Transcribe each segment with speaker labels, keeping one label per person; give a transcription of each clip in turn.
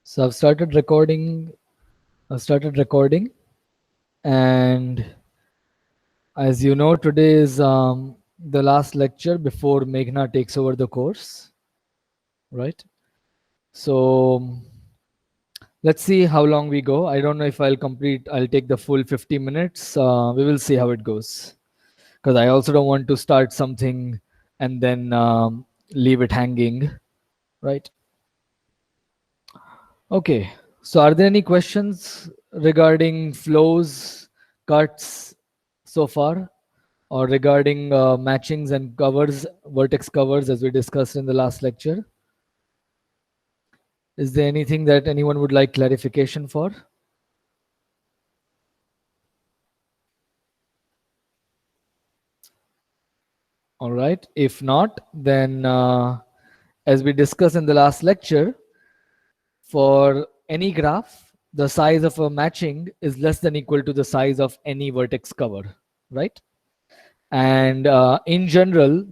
Speaker 1: So I've started recording. And as you know, today is the last lecture before Meghna takes over the course, right? So let's see how long we go. I don't know if I'll take the full 50 minutes. We will see how it goes. Because I also don't want to start something and then leave it hanging, right? Okay, so are there any questions regarding flows, cuts so far, or regarding matchings and covers, vertex covers, as we discussed in the last lecture? Is there anything that anyone would like clarification for? All right, if not, then as we discussed in the last lecture, for any graph, the size of a matching is less than equal to the size of any vertex cover, right? And in general,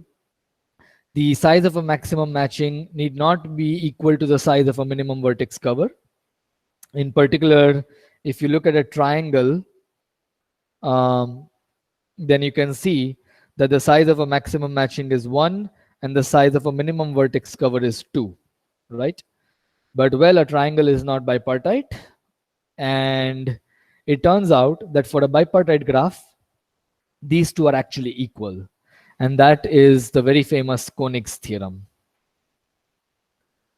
Speaker 1: the size of a maximum matching need not be equal to the size of a minimum vertex cover. In particular, if you look at a triangle, then you can see that the size of a maximum matching is 1 and the size of a minimum vertex cover is 2, right? But well, a triangle is not bipartite, and it turns out that for a bipartite graph, these two are actually equal, and that is the very famous Koenig's theorem.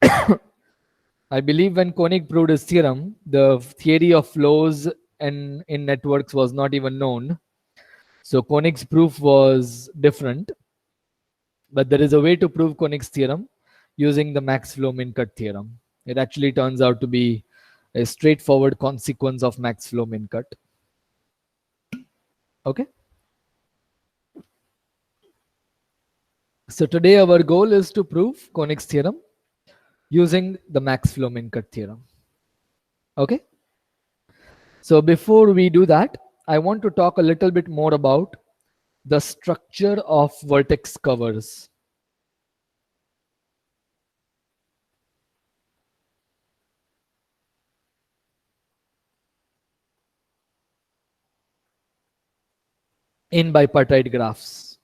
Speaker 1: I believe when Koenig proved his theorem, the theory of flows in networks was not even known. So Koenig's proof was different, but there is a way to prove Koenig's theorem using the max flow min cut theorem. It actually turns out to be a straightforward consequence of max flow min cut. Okay. So today our goal is to prove Koenig's theorem using the max flow min cut theorem. Okay. So before we do that, I want to talk a little bit more about the structure of vertex covers. In bipartite graphs.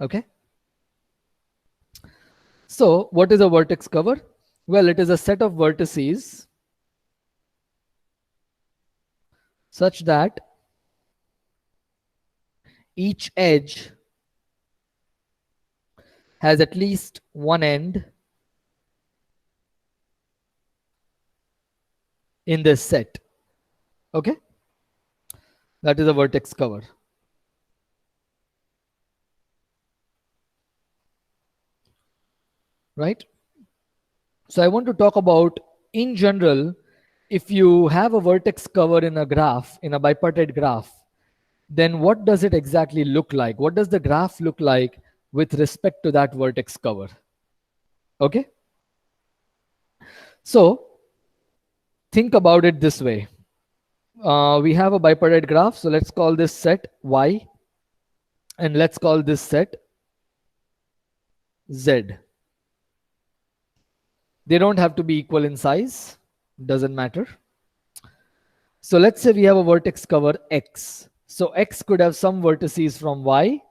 Speaker 1: Okay. So what is a vertex cover? Well, it is a set of vertices such that each edge has at least one end in this set. Okay. That is a vertex cover. Right. So I want to talk about, in general, if you have a vertex cover in a graph, in a bipartite graph, then what does it exactly look like? What does the graph look like with respect to that vertex cover? Okay. So think about it this way. We have a bipartite graph. So let's call this set Y, and let's call this set Z. They don't have to be equal in size. Doesn't matter. So let's say we have a vertex cover X. So X could have some vertices from Y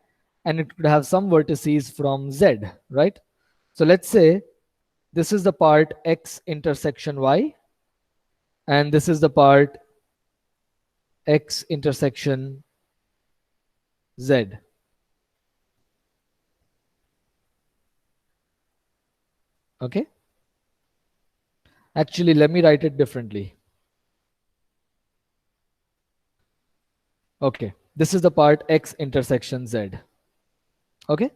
Speaker 1: and it could have some vertices from Z, right? So let's say this is the part X intersection Y and this is the part X intersection Z. Okay. Actually, let me write it differently. Okay. This is the part X intersection Z. Okay.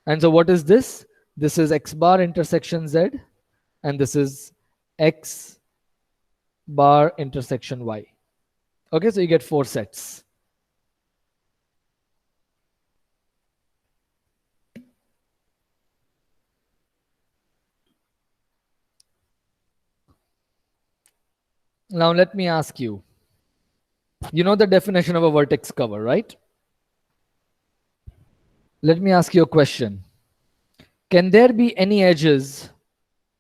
Speaker 1: And so what is this? This is X bar intersection Z and this is X bar intersection Y. Okay, so you get 4 sets. Now let me ask you, you know the definition of a vertex cover, right? Let me ask you a question. Can there be any edges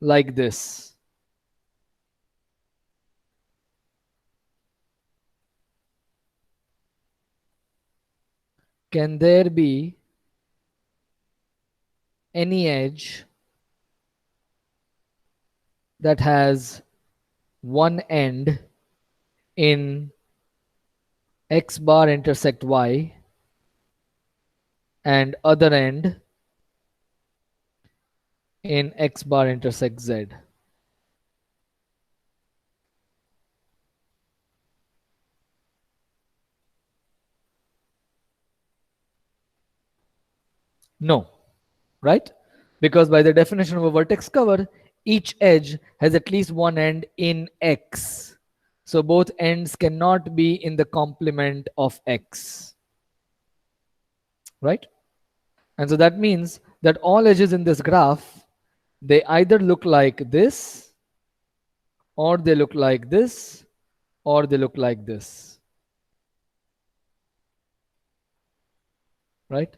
Speaker 1: like this? Can there be any edge that has one end in x bar intersect y and other end in x bar intersect z? No, right? Because by the definition of a vertex cover, each edge has at least one end in x. So both ends cannot be in the complement of x, right? And so that means that all edges in this graph, they either look like this, or they look like this, or they look like this, right?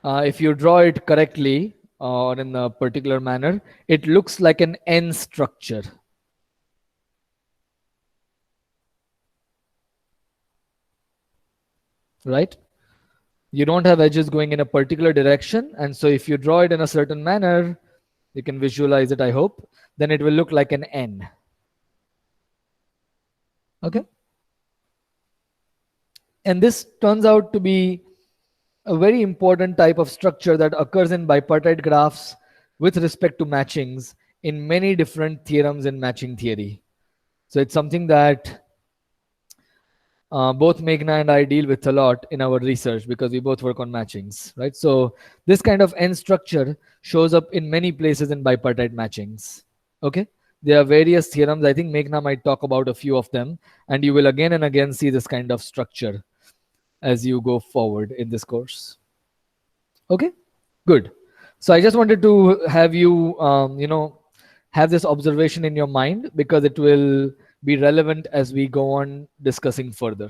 Speaker 1: If you draw it correctly or in a particular manner, it looks like an N structure. Right? You don't have edges going in a particular direction. And so if you draw it in a certain manner, you can visualize it, I hope, then it will look like an N. Okay? And this turns out to be a very important type of structure that occurs in bipartite graphs with respect to matchings in many different theorems in matching theory. So it's something that both Meghna and I deal with a lot in our research because we both work on matchings, right? So this kind of N structure shows up in many places in bipartite matchings. Okay, there are various theorems. I think Meghna might talk about a few of them, and you will again and again see this kind of structure as you go forward in this course. Okay, good. So I just wanted to have you, have this observation in your mind because it will be relevant as we go on discussing further,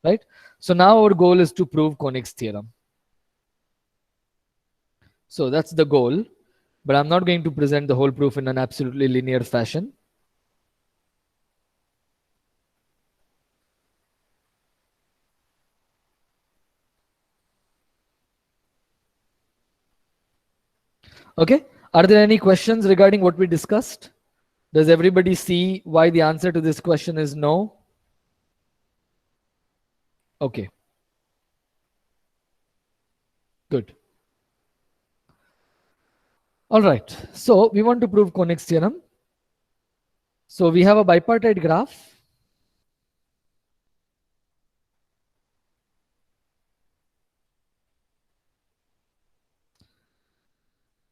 Speaker 1: right? So now our goal is to prove Koenig's theorem. So that's the goal, but I'm not going to present the whole proof in an absolutely linear fashion. Okay, are there any questions regarding what we discussed? Does everybody see why the answer to this question is no? Okay, good. All right, so we want to prove Koenig's theorem. So we have a bipartite graph.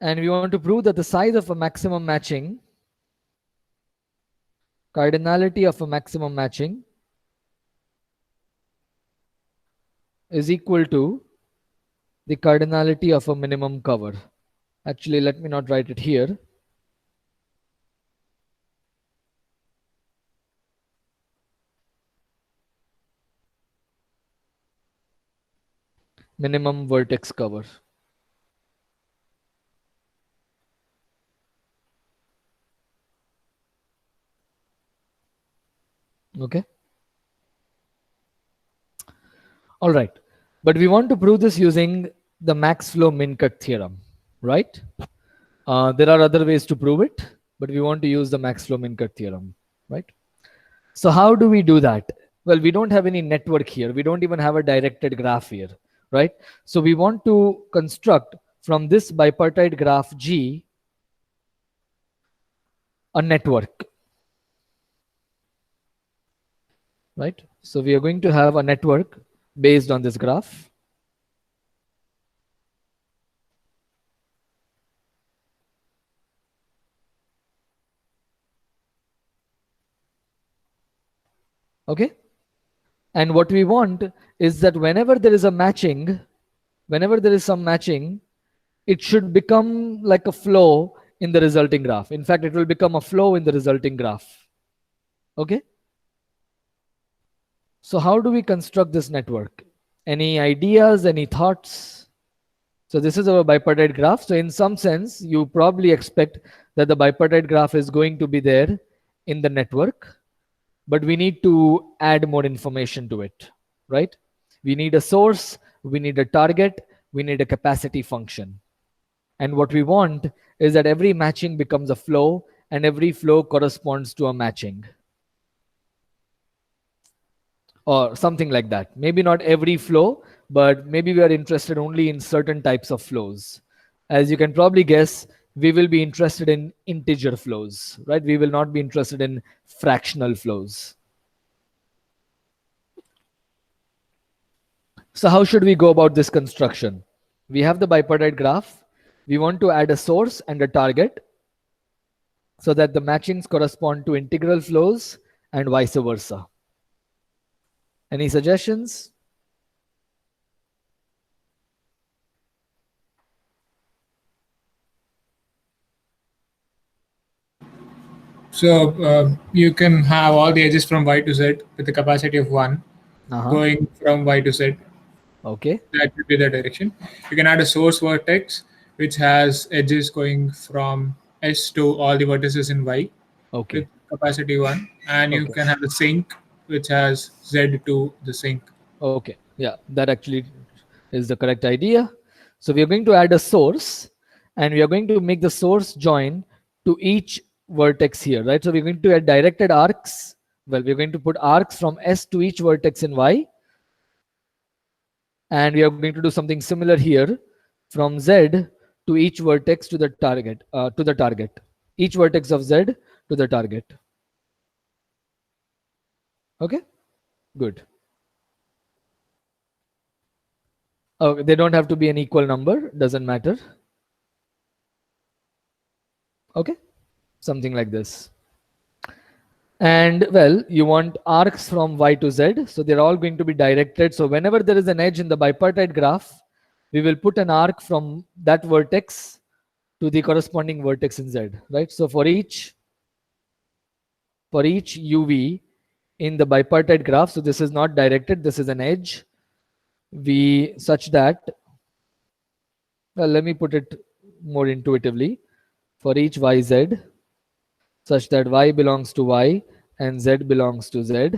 Speaker 1: And we want to prove that the size of a maximum matching, cardinality of a maximum matching, is equal to the cardinality of a minimum cover. Actually, let me not write it here. Minimum vertex cover. Okay. All right. But we want to prove this using the Max-Flow-Minkut theorem, right? There are other ways to prove it, but we want to use the Max-Flow-Minkut theorem, right? So how do we do that? Well, we don't have any network here. We don't even have a directed graph here, right? So we want to construct from this bipartite graph G a network, right? So we are going to have a network based on this graph. Okay. And what we want is that whenever there is a matching, whenever there is some matching, it should become like a flow in the resulting graph. In fact, it will become a flow in the resulting graph. Okay. So how do we construct this network? Any ideas, any thoughts? So this is our bipartite graph. So in some sense, you probably expect that the bipartite graph is going to be there in the network, but we need to add more information to it, right? We need a source, we need a target, we need a capacity function. And what we want is that every matching becomes a flow and every flow corresponds to a matching. Or something like that. Maybe not every flow, but maybe we are interested only in certain types of flows. As you can probably guess, we will be interested in integer flows, right? We will not be interested in fractional flows. So how should we go about this construction? We have the bipartite graph. We want to add a source and a target so that the matchings correspond to integral flows and vice versa. Any suggestions?
Speaker 2: So you can have all the edges from Y to Z with a capacity of 1
Speaker 1: Uh-huh.
Speaker 2: going from Y to Z.
Speaker 1: Okay.
Speaker 2: That would be the direction. You can add a source vertex which has edges going from S to all the vertices in Y with
Speaker 1: Okay.
Speaker 2: capacity 1. And you
Speaker 1: Okay.
Speaker 2: can have a sink which has Z to the sink.
Speaker 1: Okay. Yeah, that actually is the correct idea. So we are going to add a source and we are going to make the source join to each vertex here, right? So we're going to add directed arcs. Well, we're going to put arcs from S to each vertex in Y. And we are going to do something similar here from Z to each vertex to the target. Each vertex of Z to the target. Okay, good. Oh, they don't have to be an equal number, doesn't matter. Okay, something like this. And well, you want arcs from Y to Z, so they're all going to be directed. So whenever there is an edge in the bipartite graph, we will put an arc from that vertex to the corresponding vertex in Z, right? So for each UV in the bipartite graph, so this is not directed, this is an edge, we such that, well, let me put it more intuitively. For each YZ, such that Y belongs to Y and Z belongs to Z,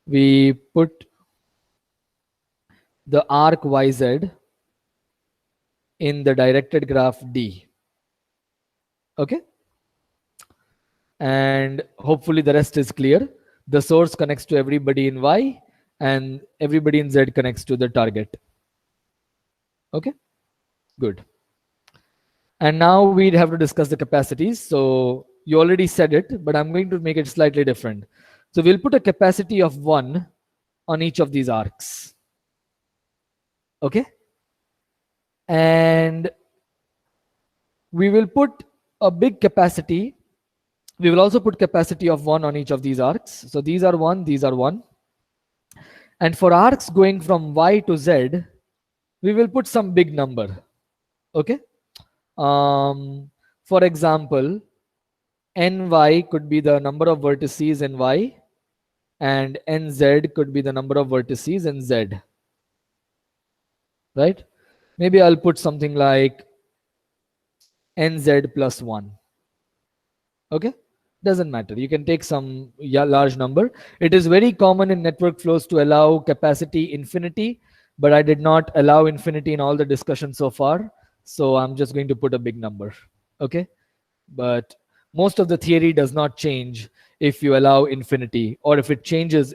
Speaker 1: we put the arc YZ in the directed graph D. Okay? And hopefully the rest is clear. The source connects to everybody in Y and everybody in Z connects to the target. Okay? Good. And now we'd have to discuss the capacities. So you already said it, but I'm going to make it slightly different. So we'll put a capacity of 1 on each of these arcs. Okay? And we will put a big capacity. We will also put capacity of 1 on each of these arcs. So these are 1, these are 1. And for arcs going from Y to Z, we will put some big number. Okay? For example, ny could be the number of vertices in Y, and nz could be the number of vertices in Z. Right? Maybe I'll put something like nz plus 1. Okay? Doesn't matter. You can take some large number. It is very common in network flows to allow capacity infinity, but I did not allow infinity in all the discussion so far. So I'm just going to put a big number. Okay? But most of the theory does not change if you allow infinity, or if it changes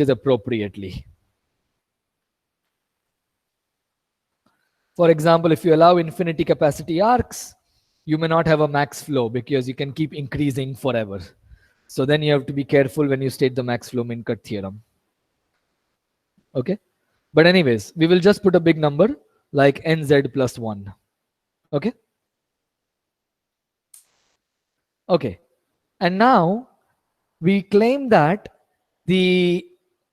Speaker 1: appropriately. For example, if you allow infinity capacity arcs, you may not have a max flow because you can keep increasing forever. So then you have to be careful when you state the max flow min-cut theorem. Okay? But anyways, we will just put a big number like nz plus 1. Okay? Okay. And now we claim that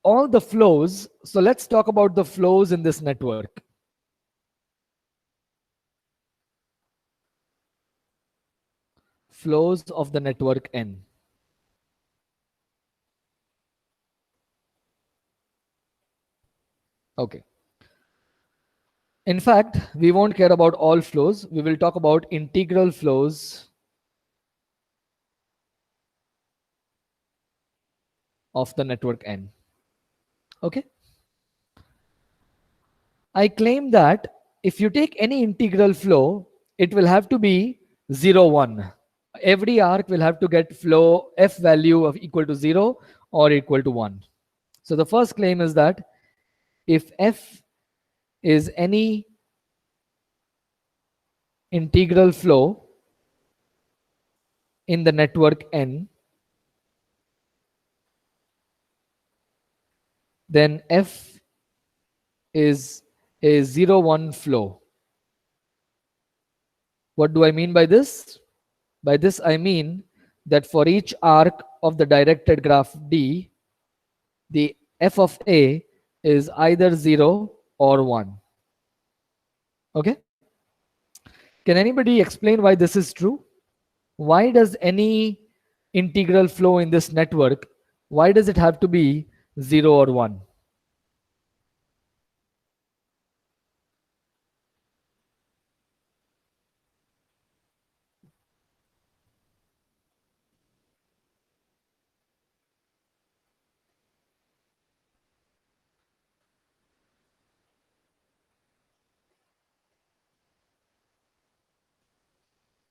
Speaker 1: all the flows, so let's talk about the flows in this network. Flows of the network N. Okay. In fact, we won't care about all flows. We will talk about integral flows of the network N. Okay. I claim that if you take any integral flow, it will have to be 0, 1. Every arc will have to get flow f value of equal to 0 or equal to 1. So the first claim is that if f is any integral flow in the network N, then f is a 0, 1 flow. What do I mean by this? By this I mean that for each arc of the directed graph D, the f of A is either 0 or 1. Okay? Can anybody explain why this is true? Why does any integral flow in this network, why does it have to be 0 or 1?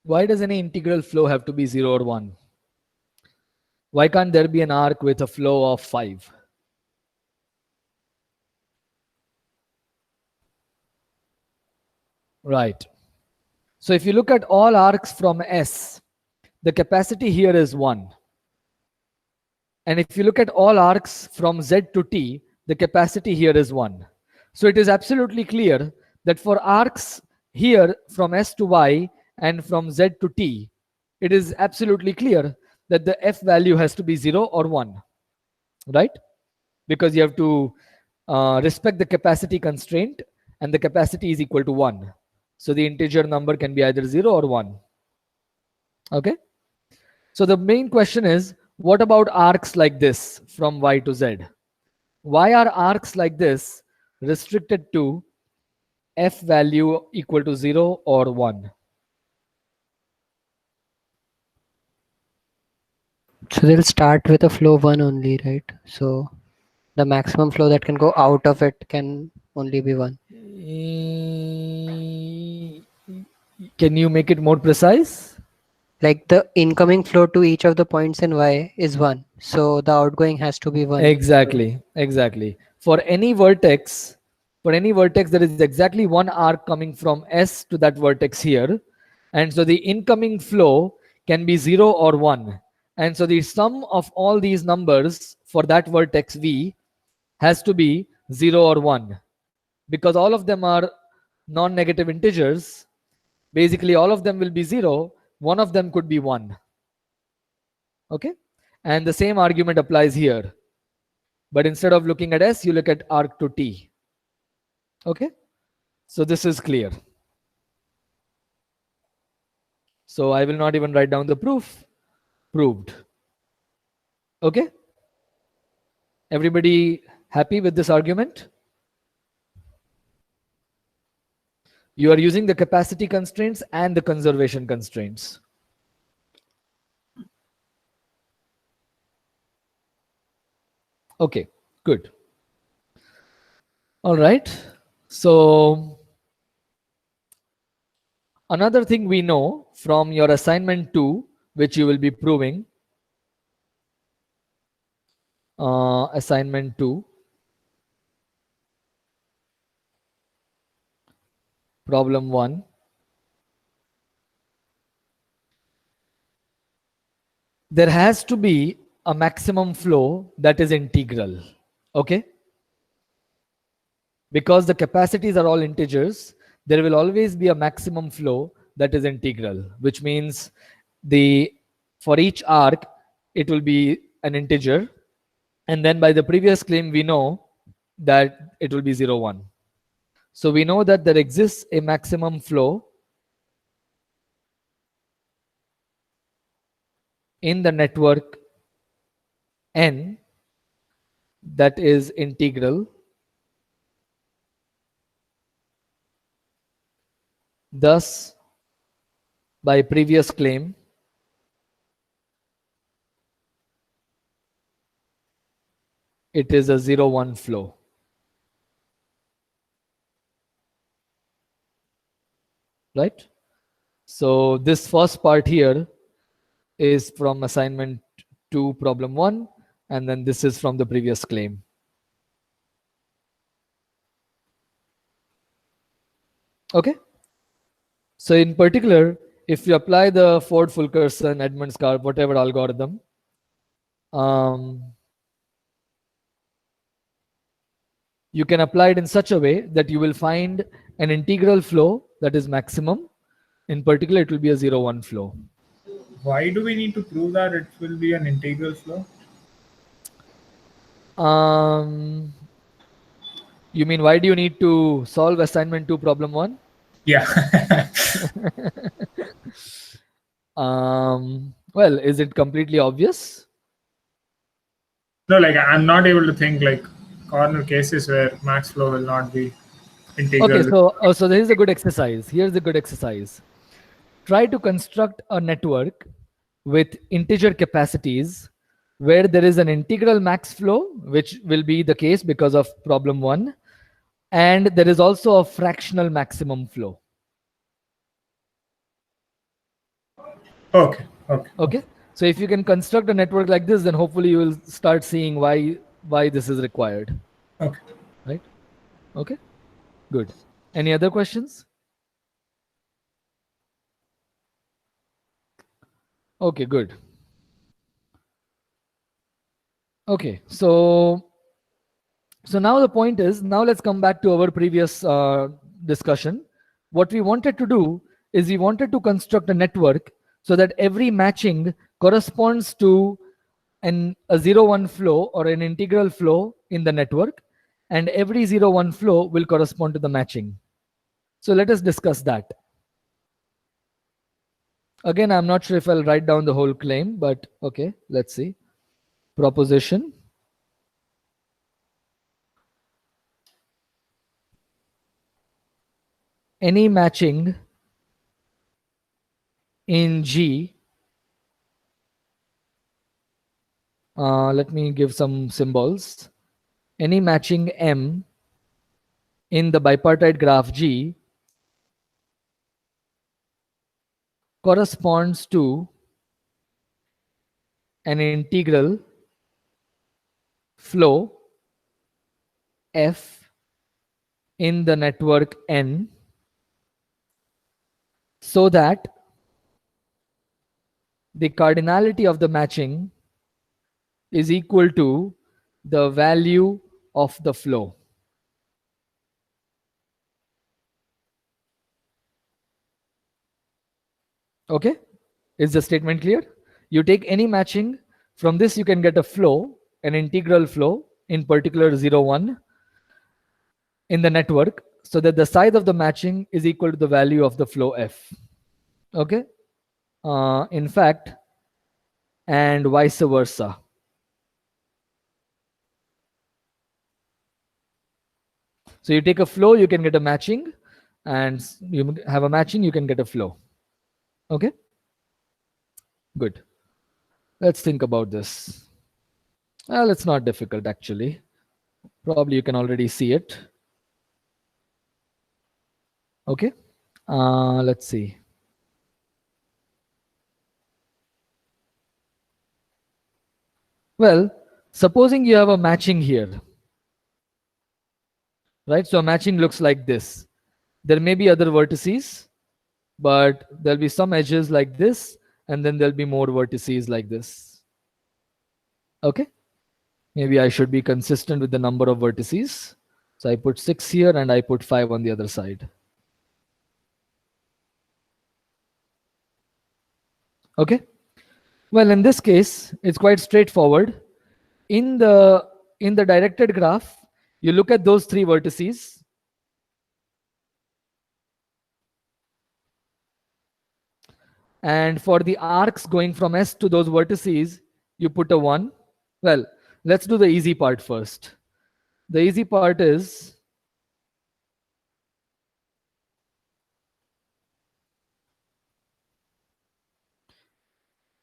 Speaker 1: Why does any integral flow have to be 0 or 1? Why can't there be an arc with a flow of 5? Right. So if you look at all arcs from S, the capacity here is 1. And if you look at all arcs from Z to T, the capacity here is 1. So it is absolutely clear that for arcs here from S to Y and from Z to T, it is absolutely clear that the F value has to be 0 or 1, right? Because you have to respect the capacity constraint, and the capacity is equal to 1. So the integer number can be either 0 or 1. Okay? So the main question is, what about arcs like this from Y to Z? Why are arcs like this restricted to F value equal to 0 or 1?
Speaker 3: So they'll start with a flow 1 only, right? So the maximum flow that can go out of it can only be 1.
Speaker 1: Can you make it more precise?
Speaker 3: Like the incoming flow to each of the points in Y is 1. So the outgoing has to be 1.
Speaker 1: Exactly. For any vertex, there is exactly one arc coming from S to that vertex here. And so the incoming flow can be 0 or 1. And so the sum of all these numbers for that vertex V has to be 0 or 1. Because all of them are non-negative integers, basically all of them will be 0. One of them could be 1. Okay? And the same argument applies here. But instead of looking at S, you look at arc to T. Okay? So this is clear. So I will not even write down the proof. Proved. Okay? Everybody happy with this argument? You are using the capacity constraints and the conservation constraints. Okay, good. All right. So another thing we know from your assignment 2, which you will be proving, assignment 2, problem 1. There has to be a maximum flow that is integral. Okay? Because the capacities are all integers, there will always be a maximum flow that is integral, which means for each arc, it will be an integer. And then by the previous claim, we know that it will be 0, 1. So we know that there exists a maximum flow in the network N that is integral Thus, by previous claim, it is a 0-1 flow. Right? So this first part here is from assignment 2, problem 1, and then this is from the previous claim. Okay? So in particular, if you apply the Ford-Fulkerson, Edmonds-Karp, whatever algorithm, you can apply it in such a way that you will find an integral flow that is maximum. In particular, it will be a 0-1 flow.
Speaker 2: Why do we need to prove that it will be an integral flow?
Speaker 1: You mean why do you need to solve assignment 2, problem 1?
Speaker 2: Yeah.
Speaker 1: Well, is it completely obvious?
Speaker 2: No, like I'm not able to think like corner cases where max flow will not be integral.
Speaker 1: Okay, so there is a good exercise. Here's a good exercise. Try to construct a network with integer capacities where there is an integral max flow, which will be the case because of problem 1, and there is also a fractional maximum flow. Okay. So if you can construct a network like this, then hopefully you will start seeing why this is required.
Speaker 2: Okay.
Speaker 1: Right? Okay. Good. Any other questions? Okay, good. Okay, so now the point is, now let's come back to our previous discussion. What we wanted to do is we wanted to construct a network so that every matching corresponds to a 0-1 flow or an integral flow in the network, and every 0-1 flow will correspond to the matching. So let us discuss that. Again, I'm not sure if I'll write down the whole claim, but okay, let's see. Proposition. Any matching in G, let me give some symbols. Any matching M in the bipartite graph G corresponds to an integral flow F in the network N, so that the cardinality of the matching is equal to the value of the flow. Okay, is the statement clear? You take any matching, from this you can get a flow, an integral flow, in particular 0-1 in the network, so that the size of the matching is equal to the value of the flow F. Okay, in fact, and vice versa. So you take a flow, you can get a matching, and you have a matching, you can get a flow. Okay, good. Let's think about this. Well, it's not difficult actually. Probably you can already see it. Okay, let's see. Well, supposing you have a matching here, right? So a matching looks like this. There may be other vertices, but there'll be some edges like this, and then there'll be more vertices like this. Okay, maybe I should be consistent with the number of vertices. So I put 6 here and I put 5 on the other side. Okay, well, in this case, it's quite straightforward. In the directed graph, you look at those 3 vertices. And for the arcs going from S to those vertices, you put a 1. Well, let's do the easy part first. The easy part is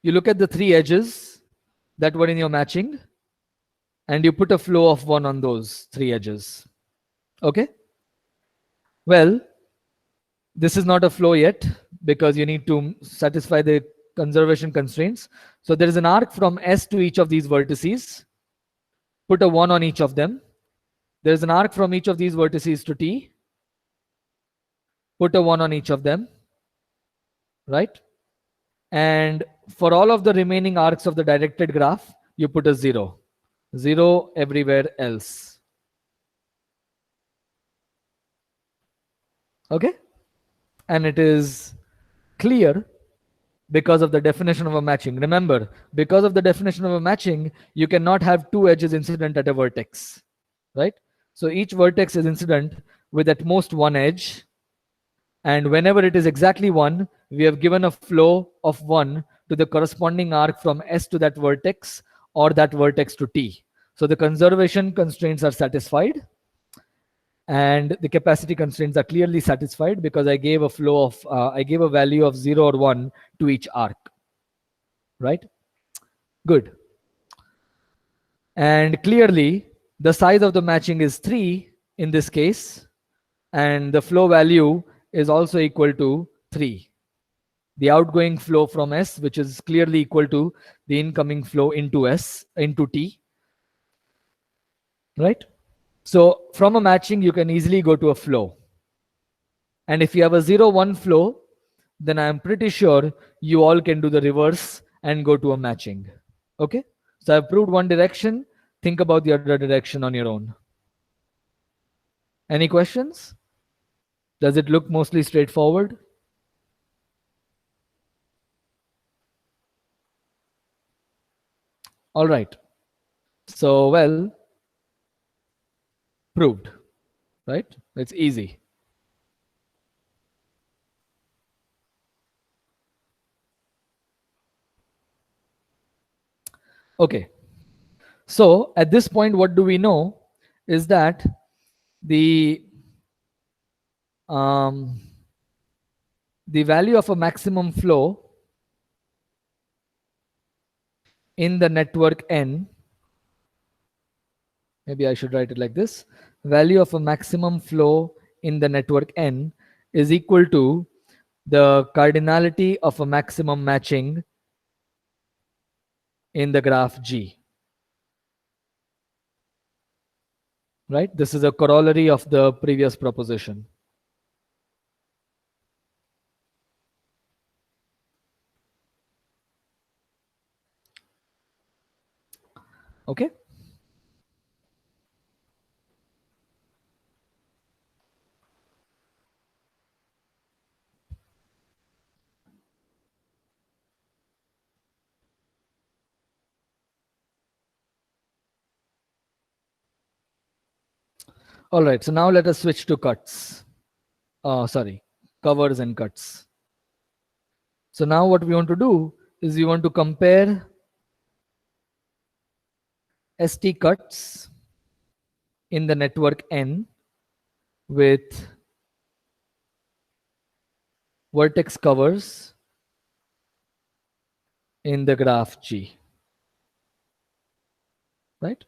Speaker 1: You look at the three edges that were in your matching, and you put a flow of 1 on those three edges. Okay? Well, this is not a flow yet because you need to satisfy the conservation constraints. So there is an arc from S to each of these vertices. Put a 1 on each of them. There is an arc from each of these vertices to T. Put a 1 on each of them. Right? And for all of the remaining arcs of the directed graph, you put a 0. 0 everywhere else. Okay? And it is clear because of the definition of a matching. Remember, because of the definition of a matching, you cannot have two edges incident at a vertex, right? So each vertex is incident with at most one edge. And whenever it is exactly 1, we have given a flow of 1 to the corresponding arc from S to that vertex or that vertex to T. So the conservation constraints are satisfied and the capacity constraints are clearly satisfied because I gave a flow of, I gave a value of 0 or 1 to each arc, right? Good. And clearly the size of the matching is 3 in this case, and the flow value is also equal to 3. The outgoing flow from S, which is clearly equal to the incoming flow into S, into T, right? So from a matching, you can easily go to a flow. And if you have a 0-1 flow, then I'm pretty sure you all can do the reverse and go to a matching. Okay? So I've proved one direction. Think about the other direction on your own. Any questions? Does it look mostly straightforward? All right. So, well, proved, right? It's easy. Okay. So at this point, what do we know is that the value of a maximum flow in the network N, maybe I should write it like this, value of a maximum flow in the network N is equal to the cardinality of a maximum matching in the graph G. Right? This is a corollary of the previous proposition. Okay? All right, so now let us switch to cuts. Covers and cuts. So now what we want to do is we want to compare ST cuts in the network N with vertex covers in the graph G. Right?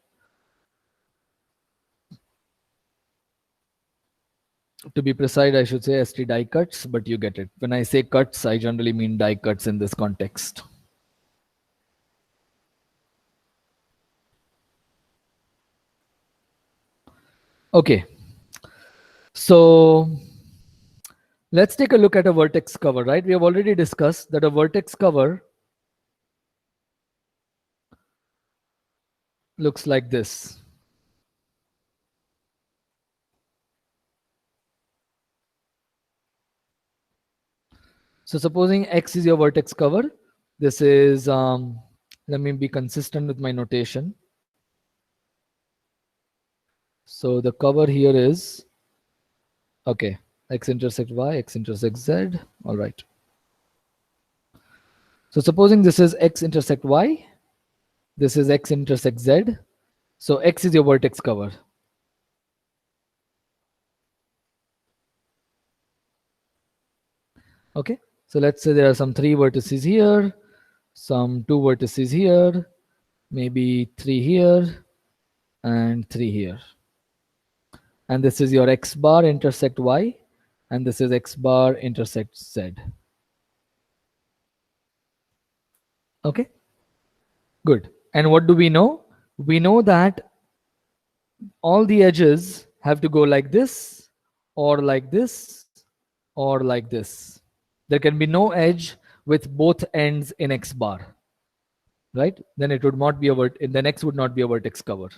Speaker 1: To be precise, I should say ST die cuts, but you get it. When I say cuts, I generally mean die cuts in this context. Okay. So let's take a look at a vertex cover, right? We have already discussed that a vertex cover looks like this. So supposing X is your vertex cover, this is, let me be consistent with my notation. So the cover here is, okay, X intersect Y, X intersect Z, all right. So supposing this is X intersect Y, this is X intersect Z. So X is your vertex cover. Okay, so let's say there are some 3 vertices here. some 2 vertices here, maybe 3 here, and 3 here. And this is your x bar intersect y, and this is x bar intersect z. Okay, good. And what do we know? We know that all the edges have to go like this, or like this, or like this. There can be no edge with both ends in x bar, right? Then it would not be a then x would not be a vertex cover.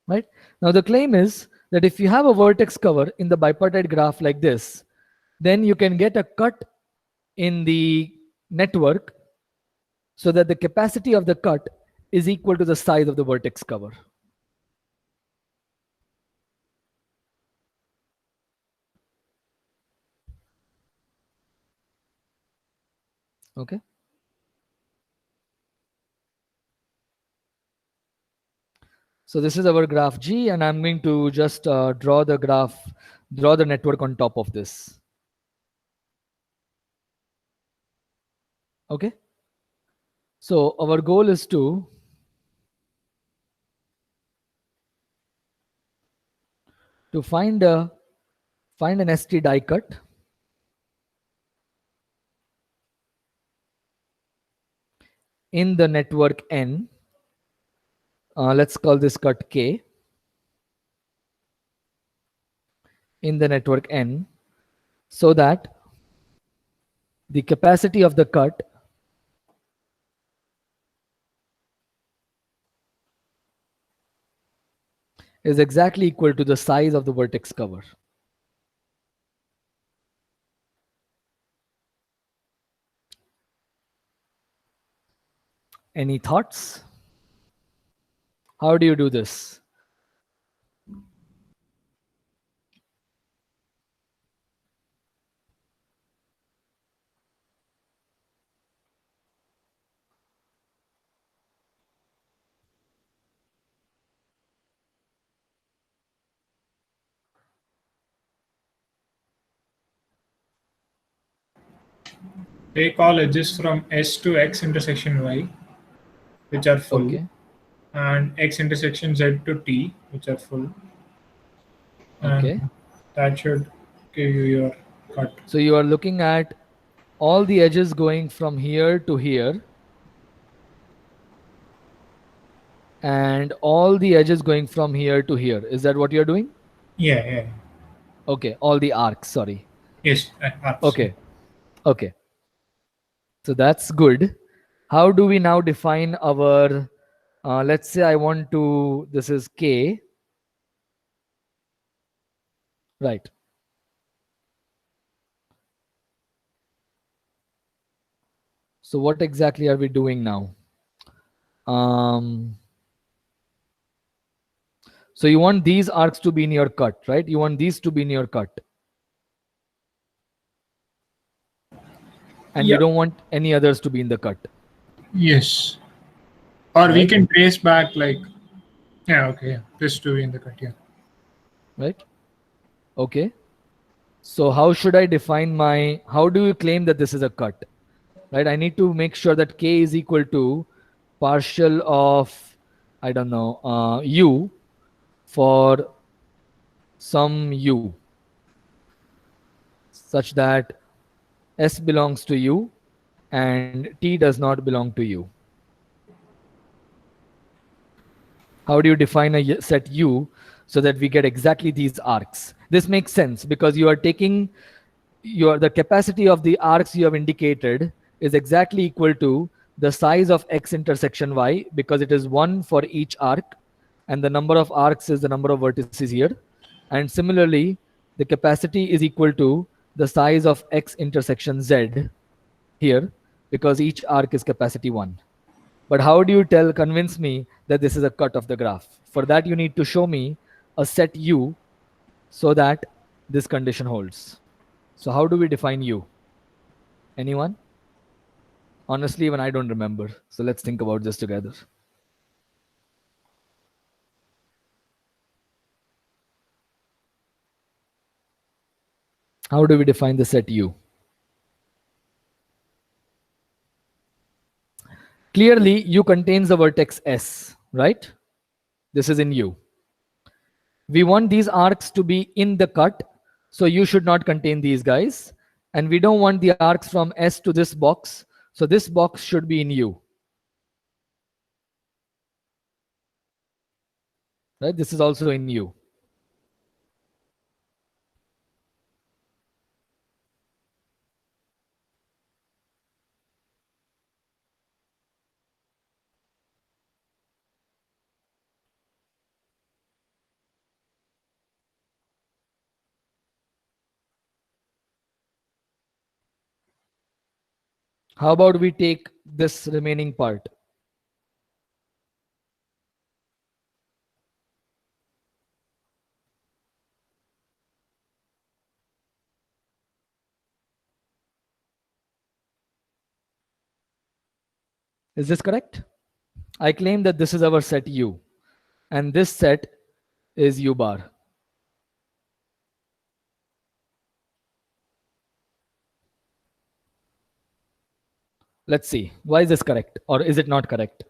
Speaker 1: Right? Now the claim is that if you have a vertex cover in the bipartite graph like this, then you can get a cut in the network so that the capacity of the cut is equal to the size of the vertex cover. Okay. So this is our graph G, and I'm going to just draw the network on top of this. Okay. So our goal is to find an ST die cut in the network N. Let's call this cut K in the network N, so that the capacity of the cut is exactly equal to the size of the vertex cover. Any thoughts? How do you do this?
Speaker 2: Take all edges from S to X intersection Y, which are full,
Speaker 1: Okay.
Speaker 2: and X intersection Z to T, which are full. And
Speaker 1: Okay.
Speaker 2: that should give you your cut.
Speaker 1: So you are looking at all the edges going from here to here, and all the edges going from here to here. Is that what you're doing?
Speaker 2: Yeah, yeah.
Speaker 1: Okay. All the arcs, sorry.
Speaker 2: Yes, arcs.
Speaker 1: Okay. Okay. So that's good. How do we now define our, let's say I want to, this is K, right? So what exactly are we doing now? So you want these arcs to be in your cut, right? You want these to be in your cut. And you
Speaker 2: Yeah.
Speaker 1: don't want any others to be in the cut.
Speaker 2: Yes. Or we
Speaker 1: Right.
Speaker 2: can trace back like, yeah, okay, yeah. This to be in the cut, yeah.
Speaker 1: Right? Okay. So how should I define how do you claim that this is a cut? Right? I need to make sure that K is equal to partial of, I don't know, U for some U, such that S belongs to U and T does not belong to U. How do you define a set U so that we get exactly these arcs? This makes sense because you are taking the capacity of the arcs you have indicated is exactly equal to the size of X intersection Y, because it is 1 for each arc, and the number of arcs is the number of vertices here. And similarly, the capacity is equal to the size of X intersection Z here, because each arc is capacity 1. But how do you convince me that this is a cut of the graph? For that, you need to show me a set U so that this condition holds. So how do we define U? Anyone? Honestly, even I don't remember. So let's think about this together. How do we define the set U? Clearly, U contains the vertex S, right? This is in U. We want these arcs to be in the cut, so U should not contain these guys. And we don't want the arcs from S to this box, so this box should be in U. Right? This is also in U. How about we take this remaining part? Is this correct? I claim that this is our set U, and this set is U bar. Let's see, why is this correct or is it not correct?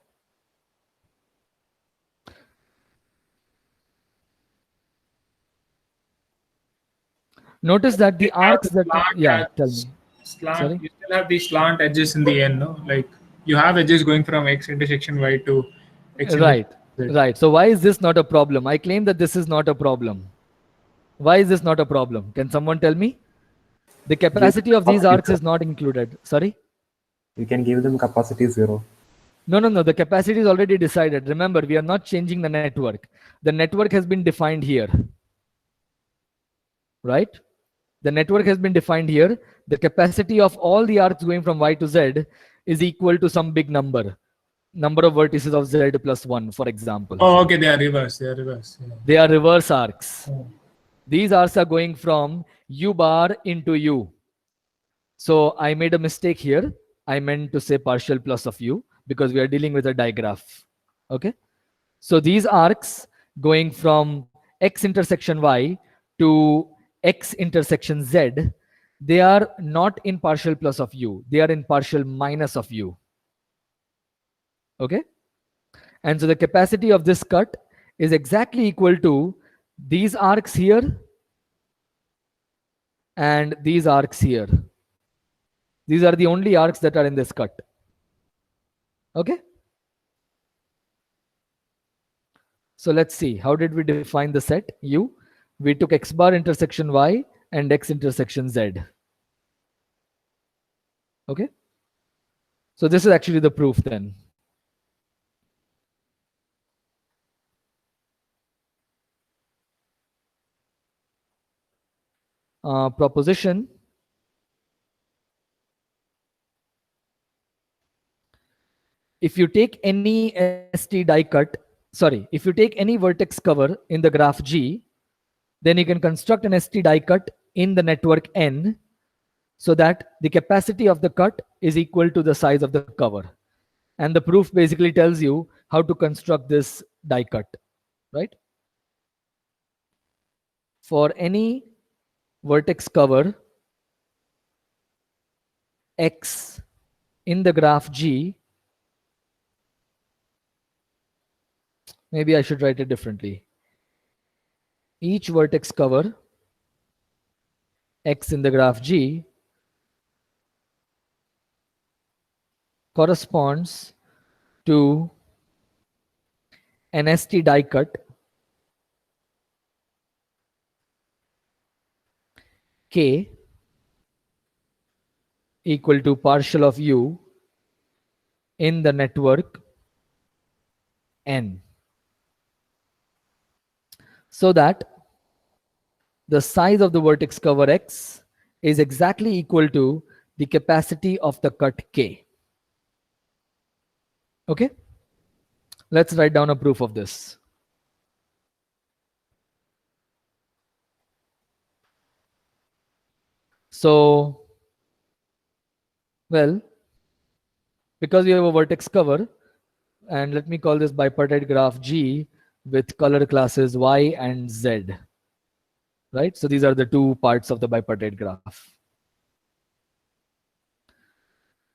Speaker 1: Notice that the arcs that, yeah, tell me.
Speaker 2: Slant,
Speaker 1: Sorry?
Speaker 2: you still have these slant edges in the end, no? Like you have edges going from X intersection Y to X
Speaker 1: Right,
Speaker 2: intersection Z.
Speaker 1: right. So why is this not a problem? I claim that this is not a problem. Why is this not a problem? Can someone tell me? The capacity of these arcs is not included. Sorry?
Speaker 4: You can give them capacity 0.
Speaker 1: No. The capacity is already decided. Remember, we are not changing the network. The network has been defined here. Right? The network has been defined here. The capacity of all the arcs going from Y to Z is equal to some big number. Number of vertices of Z plus 1, for example.
Speaker 2: Oh, okay, they are reverse. They are reverse. Yeah.
Speaker 1: They are reverse arcs.
Speaker 2: Oh.
Speaker 1: These arcs are going from U bar into U. So I made a mistake here. I meant to say partial plus of U because we are dealing with a digraph. Okay. So these arcs going from X intersection Y to X intersection Z, they are not in partial plus of U. They are in partial minus of U. Okay. And so the capacity of this cut is exactly equal to these arcs here and these arcs here. These are the only arcs that are in this cut. Okay. So let's see, how did we define the set U? We took X bar intersection Y and X intersection Z. Okay. So this is actually the proof then. Proposition. If you take any ST die cut, sorry, if you take any vertex cover in the graph G, then you can construct an ST die cut in the network N so that the capacity of the cut is equal to the size of the cover. And the proof basically tells you how to construct this die cut, right? For any vertex cover X in the graph G, maybe I should write it differently. Each vertex cover X in the graph G corresponds to an ST die cut K equal to partial of U in the network N, so that the size of the vertex cover X is exactly equal to the capacity of the cut K. Okay, let's write down a proof of this. So, well, because we have a vertex cover, and let me call this bipartite graph G with color classes Y and Z, right? So these are the two parts of the bipartite graph,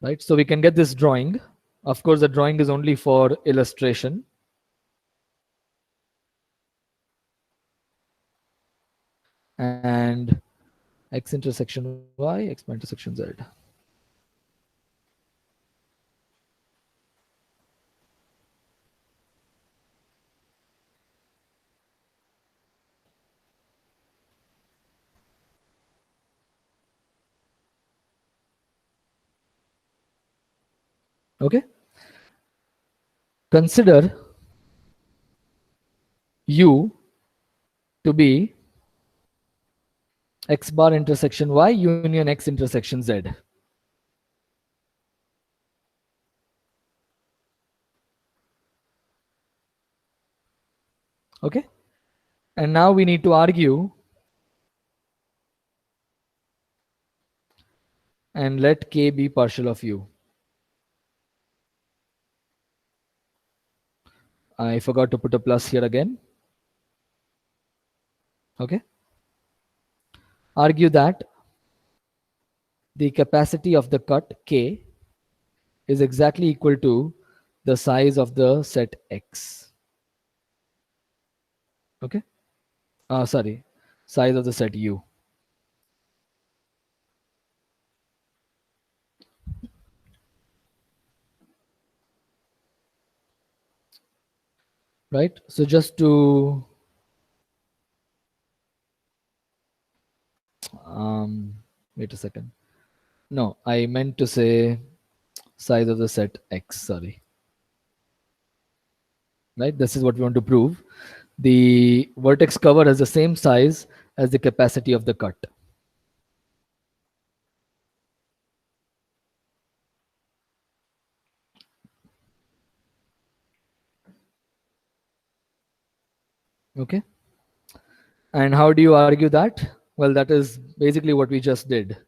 Speaker 1: right? So we can get this drawing Of course, the drawing is only for illustration. And x intersection y, x bar intersection z. Okay. Consider u to be x bar intersection y union x intersection z. Okay. And now we need to argue and let k be partial of u. I forgot to put a plus here again. Okay. Argue that the capacity of the cut k is exactly equal to the size of the set x. Okay. Sorry, size of the set u. Right. So just to wait a second. No, I meant to say size of the set x. Sorry. Right. This is what we want to prove. The vertex cover has the same size as the capacity of the cut. Okay. And how do you argue that? Well, that is basically what we just did.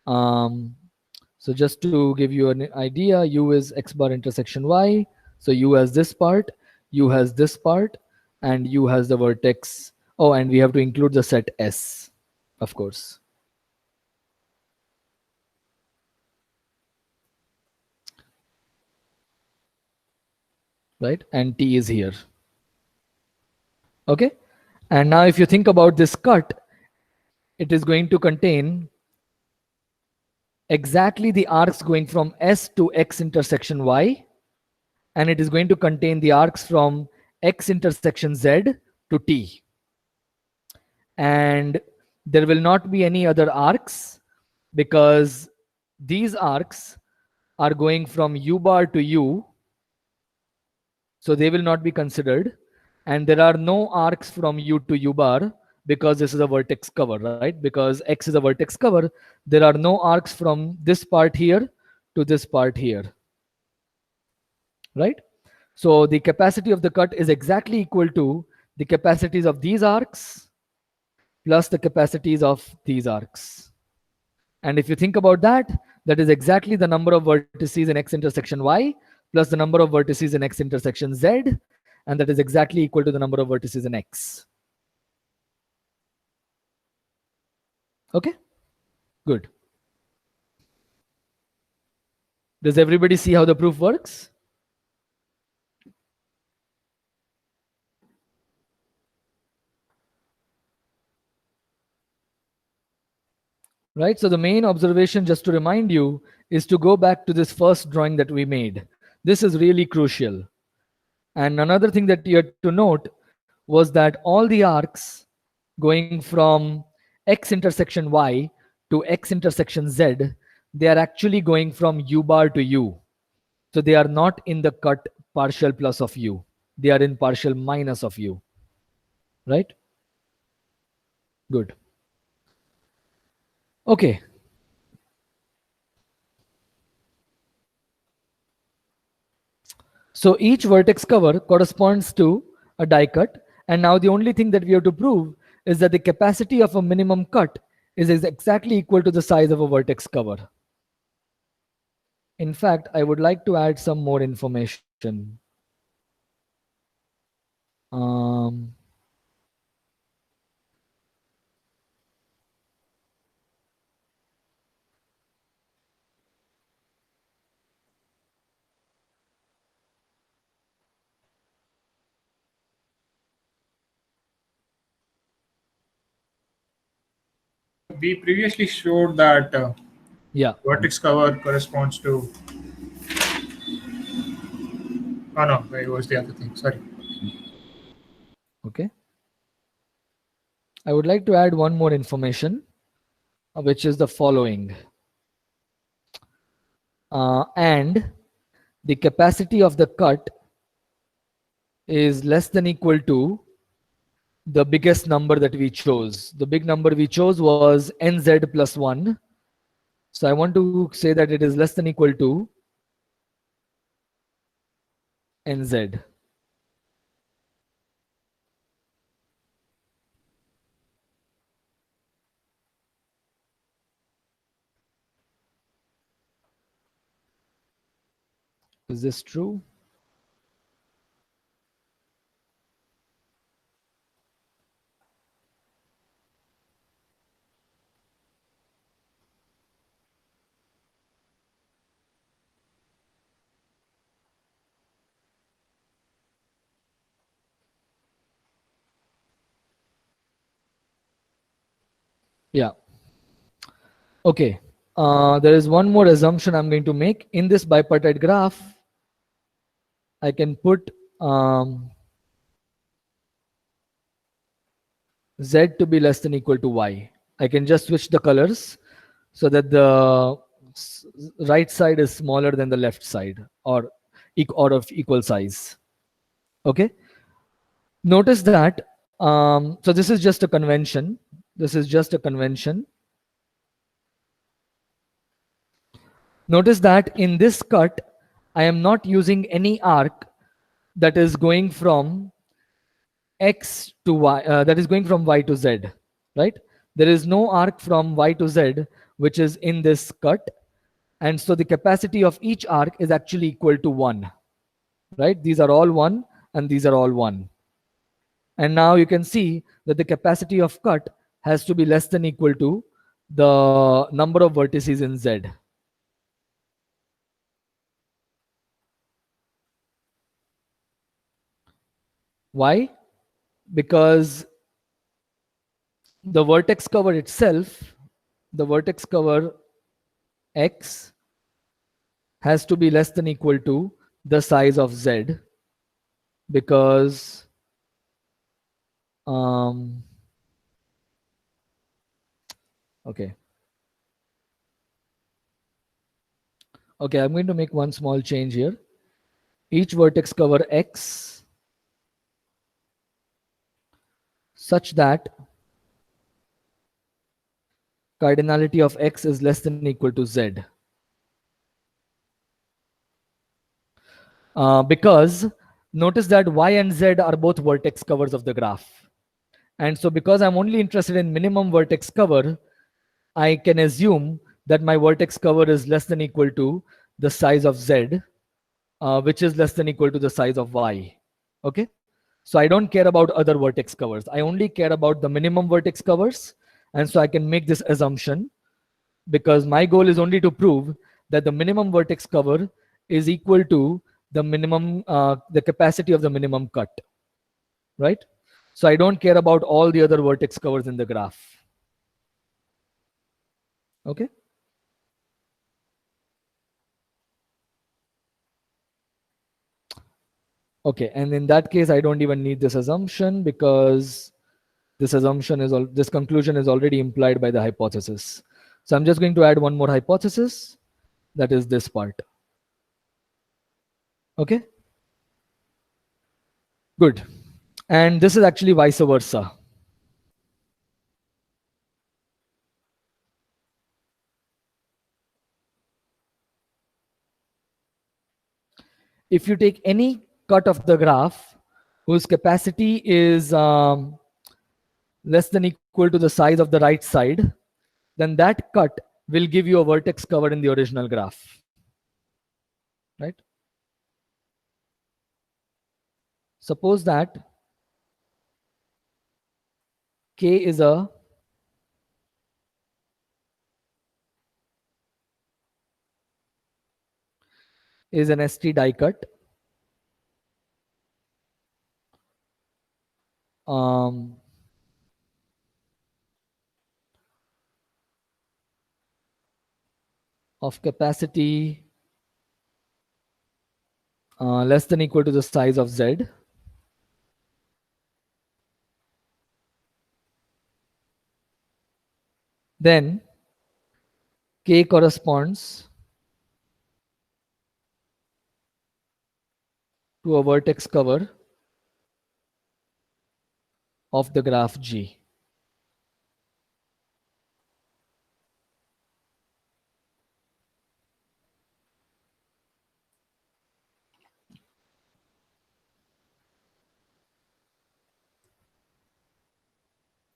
Speaker 1: So just to give you an idea, u is x bar intersection y. So u has this part, u has this part, and u has the vertex. Oh, and we have to include the set S, of course. Right? And T is here. Okay? And now if you think about this cut, it is going to contain exactly the arcs going from S to X intersection Y, and it is going to contain the arcs from X intersection Z to T. And there will not be any other arcs because these arcs are going from U bar to U, so they will not be considered. And there are no arcs from U to U bar because this is a vertex cover, right? Because X is a vertex cover, there are no arcs from this part here to this part here, right? So the capacity of the cut is exactly equal to the capacities of these arcs plus the capacities of these arcs. And if you think about that, that is exactly the number of vertices in X intersection Y plus the number of vertices in X intersection Z, and that is exactly equal to the number of vertices in X. Okay, good. Does everybody see how the proof works? Right, so the main observation, just to remind you, is to go back to this first drawing that we made. This is really crucial. And another thing that you had to note was that all the arcs going from X intersection Y to X intersection Z, they are actually going from U bar to U. So they are not in the cut partial plus of U. They are in partial minus of U. Right? Good. Okay. So each vertex cover corresponds to a die cut. And now the only thing that we have to prove is that the capacity of a minimum cut is exactly equal to the size of a vertex cover. In fact, I would like to add some more information.
Speaker 2: we previously showed that
Speaker 1: Yeah.
Speaker 2: vertex cover corresponds to. Oh no, it was the other thing. Sorry.
Speaker 1: Okay. I would like to add one more information, which is the following. And the capacity of the cut is less than equal to the biggest number that we chose. The big number we chose was nz plus 1. So I want to say that it is less than equal to nz. Is this true? Yeah. Okay. There is one more assumption I'm going to make. In this bipartite graph, I can put z to be less than equal to y. I can just switch the colors so that the right side is smaller than the left side, or of equal size. Okay. Notice that. So this is just a convention. This is just a convention. Notice that in this cut, I am not using any arc that is going from x to y, that is going from y to z, right? There is no arc from y to z which is in this cut, and so the capacity of each arc is actually equal to 1, right? These are all 1 and these are all 1. And now you can see that the capacity of cut has to be less than equal to the number of vertices in z. Why? Because the vertex cover itself, the vertex cover x has to be less than equal to the size of z, because okay, I'm going to make one small change here. Each vertex cover x such that cardinality of x is less than equal to z. Because notice that y and z are both vertex covers of the graph. And so because I'm only interested in minimum vertex cover, I can assume that my vertex cover is less than equal to the size of z, which is less than equal to the size of y. Okay? So I don't care about other vertex covers. I only care about the minimum vertex covers. And so I can make this assumption because my goal is only to prove that the minimum vertex cover is equal to the minimum, the capacity of the minimum cut, right? So I don't care about all the other vertex covers in the graph. Okay. Okay, and in that case, I don't even need this assumption because this assumption is this conclusion is already implied by the hypothesis. So I'm just going to add one more hypothesis, that is this part. Okay, good. And this is actually vice versa. If you take any cut of the graph whose capacity is less than equal to the size of the right side, then that cut will give you a vertex cover in the original graph, right? Suppose that K is an ST die cut. of capacity less than equal to the size of Z, then K corresponds to a vertex cover of the graph G.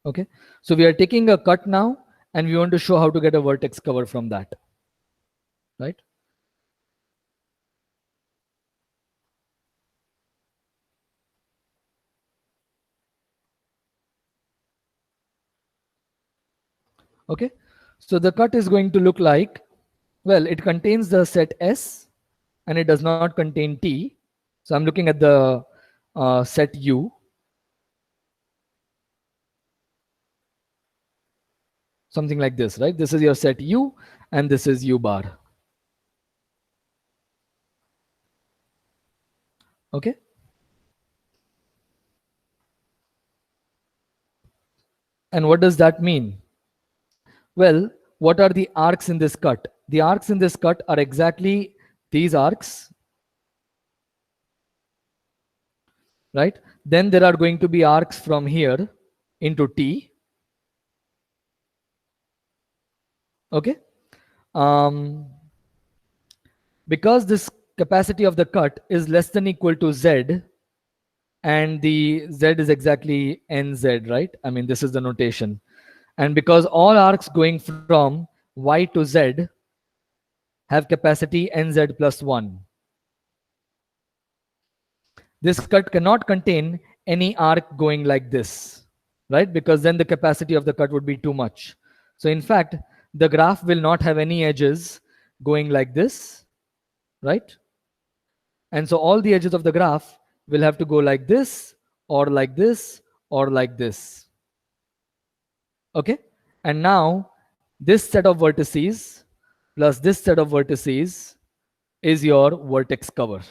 Speaker 1: Okay, so we are taking a cut now and we want to show how to get a vertex cover from that, right? Okay, so the cut is going to look like, well, it contains the set S and it does not contain T. So I'm looking at the set U. Something like this, right? This is your set U and this is U bar. Okay. And what does that mean? Well, what are the arcs in this cut? The arcs in this cut are exactly these arcs, right? Then there are going to be arcs from here into T. Okay. Because this capacity of the cut is less than equal to Z, and the Z is exactly NZ, right? I mean, this is the notation. And because all arcs going from Y to Z have capacity NZ plus 1, this cut cannot contain any arc going like this, right? Because then the capacity of the cut would be too much. So in fact, the graph will not have any edges going like this, right? And so all the edges of the graph will have to go like this, or like this, or like this. Okay? And now this set of vertices plus this set of vertices is your vertex cover.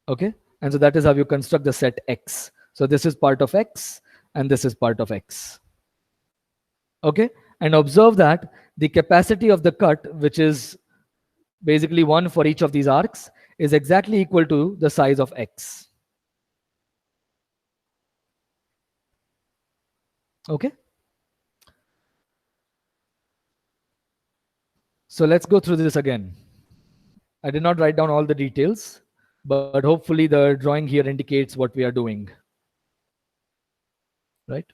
Speaker 1: Okay? And so that is how you construct the set X. So this is part of X and this is part of X. Okay? And observe that the capacity of the cut, which is basically 1 for each of these arcs, is exactly equal to the size of X. Okay? So let's go through this again. I did not write down all the details, but hopefully the drawing here indicates what we are doing. Right?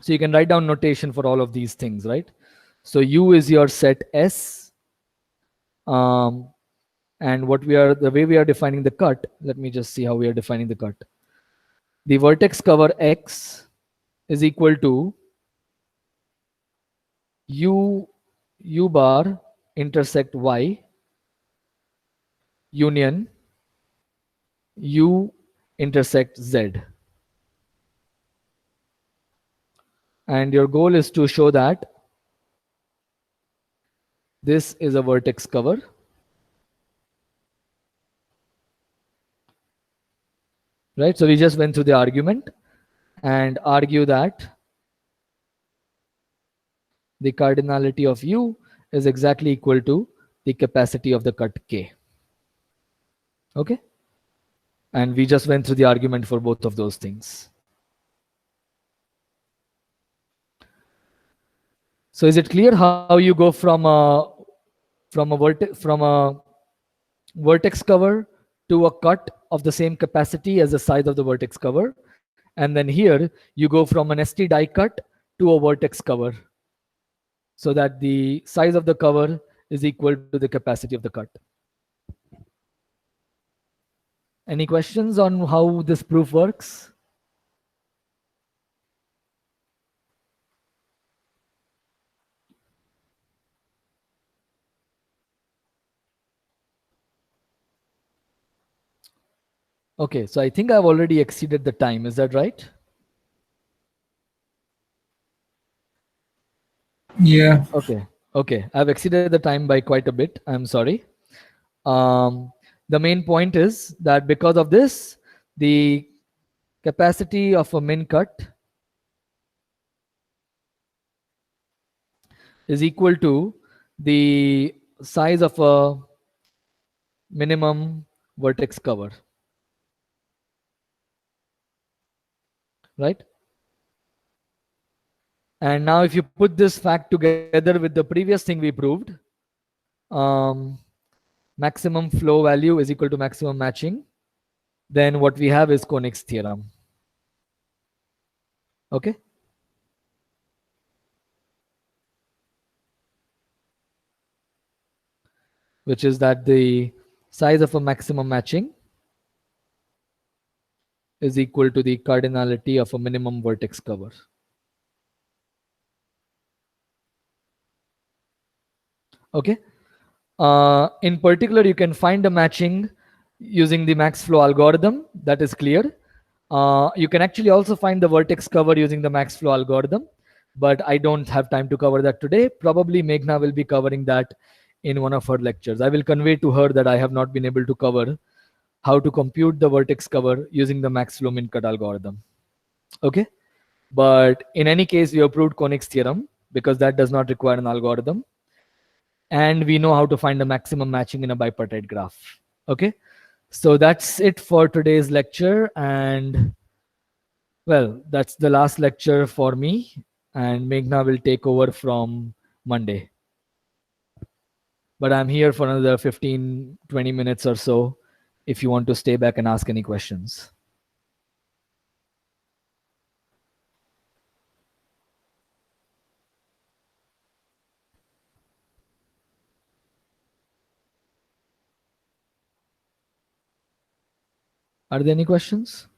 Speaker 1: So you can write down notation for all of these things, right? So U is your set S. And the way we are defining the cut, let me just see how we are defining the cut. The vertex cover X is equal to U bar intersect Y union U intersect Z. And your goal is to show that this is a vertex cover. Right? So we just went through the argument and argue that the cardinality of U is exactly equal to the capacity of the cut K. Okay? And we just went through the argument for both of those things. So is it clear how you go from a vertex cover to a cut of the same capacity as the size of the vertex cover? And then here you go from an ST die cut to a vertex cover, so that the size of the cover is equal to the capacity of the cut. Any questions on how this proof works? Okay, so I think I've already exceeded the time. Is that right?
Speaker 2: Yeah.
Speaker 1: Okay. I've exceeded the time by quite a bit. I'm sorry. The main point is that because of this, the capacity of a min cut is equal to the size of a minimum vertex cover, right? And now if you put this fact together with the previous thing we proved, maximum flow value is equal to maximum matching, then what we have is Koenig's theorem. Okay. Which is that the size of a maximum matching is equal to the cardinality of a minimum vertex cover. Okay. In particular, you can find a matching using the max flow algorithm. That is clear. You can actually also find the vertex cover using the max flow algorithm, but I don't have time to cover that today. Probably Meghna will be covering that in one of her lectures. I will convey to her that I have not been able to cover how to compute the vertex cover using the max flow min cut algorithm. Okay. But in any case, we have proved Koenig's theorem because that does not require an algorithm. And we know how to find the maximum matching in a bipartite graph. Okay. So that's it for today's lecture. And well, that's the last lecture for me. And Meghna will take over from Monday. But I'm here for another 15, 20 minutes or so if you want to stay back and ask any questions. Are there any questions?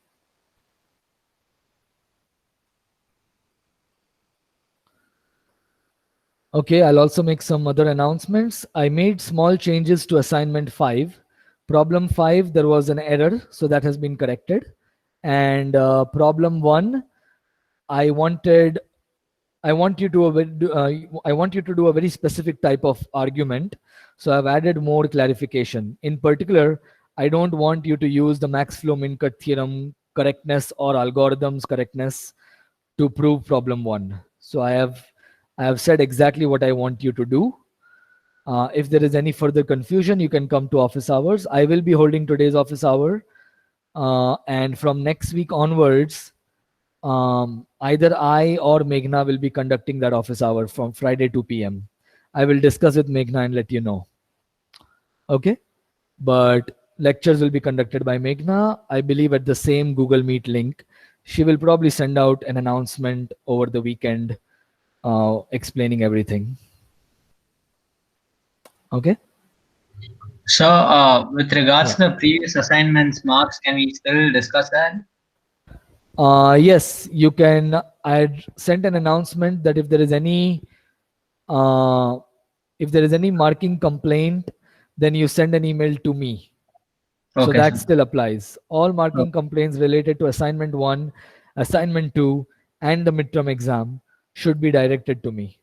Speaker 1: Okay, I'll also make some other announcements. I made small changes to assignment 5. Problem 5, there was an error, so that has been corrected. And problem 1, I want you to do a very specific type of argument. So I've added more clarification. In particular, I don't want you to use the max flow min cut theorem correctness or algorithms correctness to prove problem 1. So I have said exactly what I want you to do. If there is any further confusion, you can come to office hours. I will be holding today's office hour. And from next week onwards, either I or Meghna will be conducting that office hour from Friday 2 p.m. I will discuss with Meghna and let you know. Okay. But lectures will be conducted by Meghna, I believe at the same Google Meet link. She will probably send out an announcement over the weekend explaining everything. Okay.
Speaker 5: So, with regards to the previous assignments marks, can we still discuss that?
Speaker 1: Yes, you can. I sent an announcement that if there is any marking complaint, then you send an email to me. So
Speaker 5: Okay,
Speaker 1: that
Speaker 5: sir.
Speaker 1: still applies. All marking complaints related to assignment 1, assignment 2, and the midterm exam should be directed to me.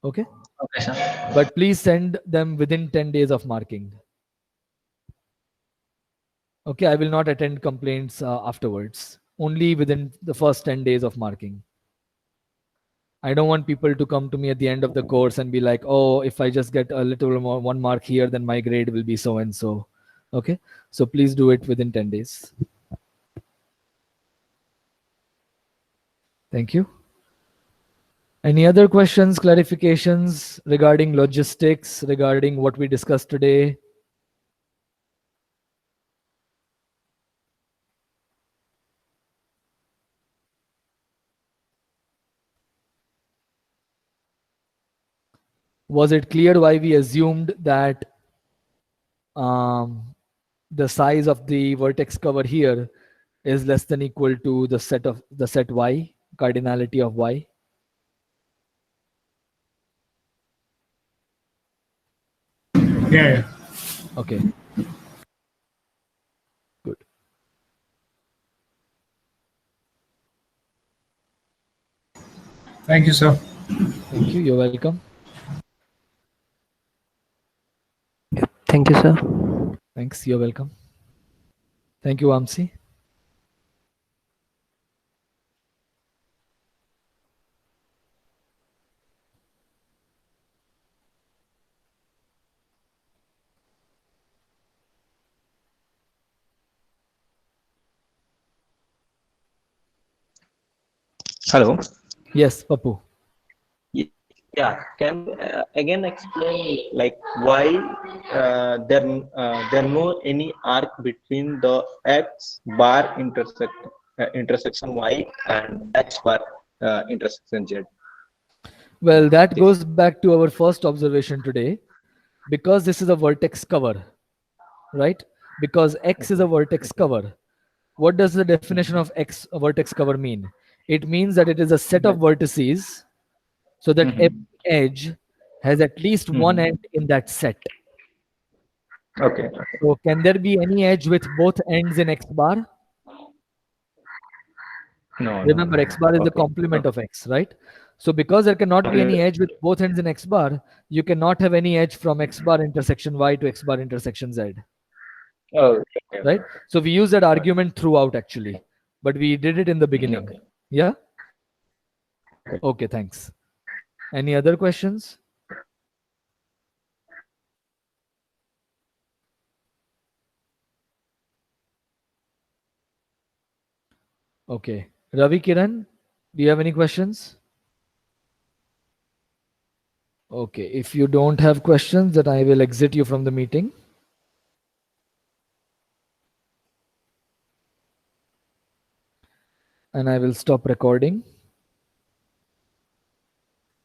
Speaker 1: Okay.
Speaker 5: Okay, sir.
Speaker 1: But please send them within 10 days of marking. Okay, I will not attend complaints afterwards. Only within the first 10 days of marking. I don't want people to come to me at the end of the course and be like, oh, if I just get a little more 1 mark here, then my grade will be so and so. Okay, so please do it within 10 days. Thank you. Any other questions, clarifications regarding logistics, regarding what we discussed today? Was it clear why we assumed that the size of the vertex cover here is less than equal to the set Y, cardinality of Y?
Speaker 2: Yeah.
Speaker 1: Okay. Good.
Speaker 2: Thank you, sir.
Speaker 1: Thank you. You're welcome.
Speaker 3: Thank you, sir.
Speaker 1: Thanks. You're welcome. Thank you, Amsi.
Speaker 6: Hello.
Speaker 1: Yes, Papu.
Speaker 6: Yeah. Can again explain like why there no any arc between the X bar intersection Y and X bar intersection Z?
Speaker 1: Well, that goes back to our first observation today. Because this is a vertex cover, right? Because X is a vertex cover. What does the definition of X a vertex cover mean? It means that it is a set of vertices so that every edge has at least one end in that set.
Speaker 6: Okay.
Speaker 1: So can there be any edge with both ends in X bar?
Speaker 6: No.
Speaker 1: Remember, X bar is the
Speaker 6: Okay.
Speaker 1: complement of X, right? So because there cannot be any edge with both ends in X bar, you cannot have any edge from X bar intersection Y to X bar intersection Z.
Speaker 6: Oh, okay.
Speaker 1: Right? So we use that argument throughout actually, but we did it in the beginning.
Speaker 6: Okay.
Speaker 1: Yeah? Okay, thanks. Any other questions? Okay. Ravi Kiran, do you have any questions? Okay. If you don't have questions, then I will exit you from the meeting. And I will stop recording.